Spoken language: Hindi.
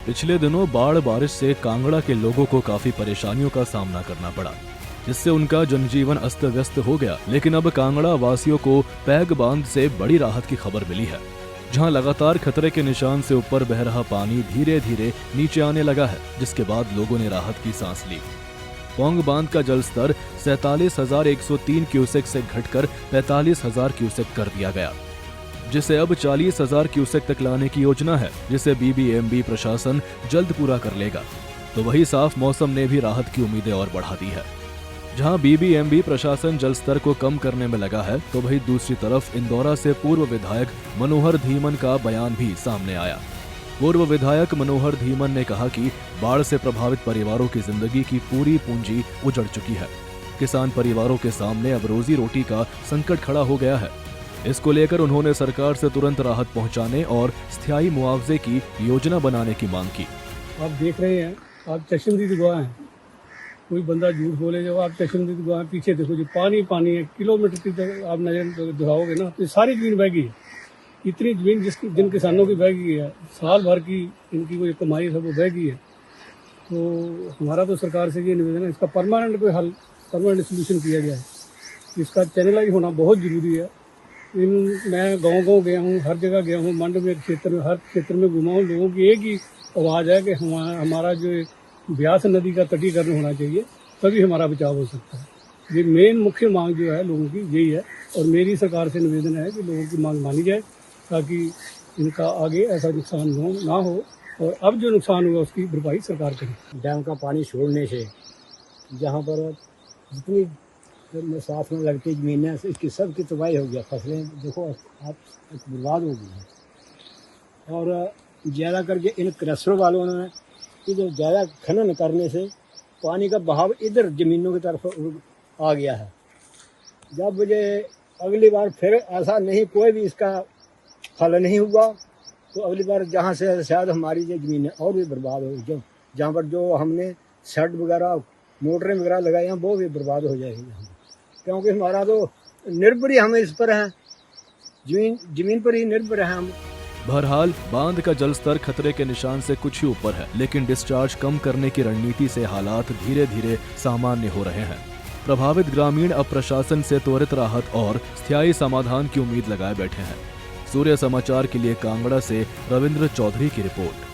पिछले दिनों बाढ़ बारिश से कांगड़ा के लोगों को काफी परेशानियों का सामना करना पड़ा, जिससे उनका जनजीवन अस्त व्यस्त हो गया। लेकिन अब कांगड़ा वासियों को पैग बांध से बड़ी राहत की खबर मिली है, जहां लगातार खतरे के निशान से ऊपर बह रहा पानी धीरे धीरे नीचे आने लगा है, जिसके बाद लोगों ने राहत की सांस ली। पौंग बांध का जलस्तर 47,103 क्यूसेक से घटकर 45,000 क्यूसेक कर दिया गया, जिसे अब 40,000 क्यूसेक तक लाने की योजना है, जिसे बीबीएमबी प्रशासन जल्द पूरा कर लेगा। तो वही साफ मौसम ने भी राहत की उम्मीदें और बढ़ा दी है। जहां बीबीएमबी प्रशासन जल स्तर को कम करने में लगा है, तो वही दूसरी तरफ इंदौरा से पूर्व विधायक मनोहर धीमन का बयान भी सामने आया। पूर्व विधायक मनोहर धीमन ने कहा कि बाढ़ से प्रभावित परिवारों की जिंदगी की पूरी पूंजी उजड़ चुकी है। किसान परिवारों के सामने अब रोजी रोटी का संकट खड़ा हो गया है। इसको लेकर उन्होंने सरकार से तुरंत राहत पहुंचाने और स्थायी मुआवजे की योजना बनाने की मांग की। आप देख रहे हैं, आप चश्मदीद गवाह हैं। कोई बंदा झूठ बोले जब आप चश्मदीद गवाह, पीछे देखो जो पानी पानी है, किलोमीटर तक आप नजर दिखाओगे ना, तो सारी जमीन बह गई है। इतनी जमीन जिन किसानों की बह गई है, साल भर की इनकी कोई कमाई है, वो बह गई है। तो हमारा तो सरकार से ये निवेदन है, इसका परमानेंट कोई हल, परमानेंट सोल्यूशन किया जाए। इसका चैनलाइज होना बहुत जरूरी है। मैं गांव गया हूँ, हर जगह गया हूँ, मंड में, क्षेत्र में, हर क्षेत्र में घुमा हूँ। लोगों की एक ही आवाज़ है कि हमारा जो ब्यास नदी का तटीकरण होना चाहिए, तभी हमारा बचाव हो सकता है। ये मेन मुख्य मांग जो है लोगों की यही है, और मेरी सरकार से निवेदन है कि लोगों की मांग मानी जाए, ताकि इनका आगे ऐसा नुकसान ना हो, और अब जो नुकसान हुआ उसकी भरपाई सरकार करे। डैम का पानी छोड़ने से जहाँ पर जितनी साथ में लगती जमीनें, इसकी सब की तबाही हो गया। फसलें देखो आप बर्बाद हो गई हैं। और ज़्यादा करके इन क्रशरों वालों ने इधर ज़्यादा खनन करने से पानी का बहाव इधर ज़मीनों की तरफ आ गया है। जब मुझे अगली बार फिर ऐसा नहीं, कोई भी इसका हल नहीं हुआ, तो अगली बार जहाँ से शायद हमारी ये ज़मीनें और भी बर्बाद हो, जो जहाँ पर जो हमने शेड वगैरह, मोटरें वगैरह लगाई हैं, वो भी बर्बाद हो जाएगी। क्योंकि हमारा तो निर्भर ही हम इस पर हैं, जमीन पर ही निर्भर है हम। बहरहाल बांध का जलस्तर खतरे के निशान से कुछ ही ऊपर है, लेकिन डिस्चार्ज कम करने की रणनीति से हालात धीरे धीरे सामान्य हो रहे हैं। प्रभावित ग्रामीण अब प्रशासन से त्वरित राहत और स्थायी समाधान की उम्मीद लगाए बैठे हैं। सूर्य समाचार के लिए कांगड़ा से रविंद्र चौधरी की रिपोर्ट।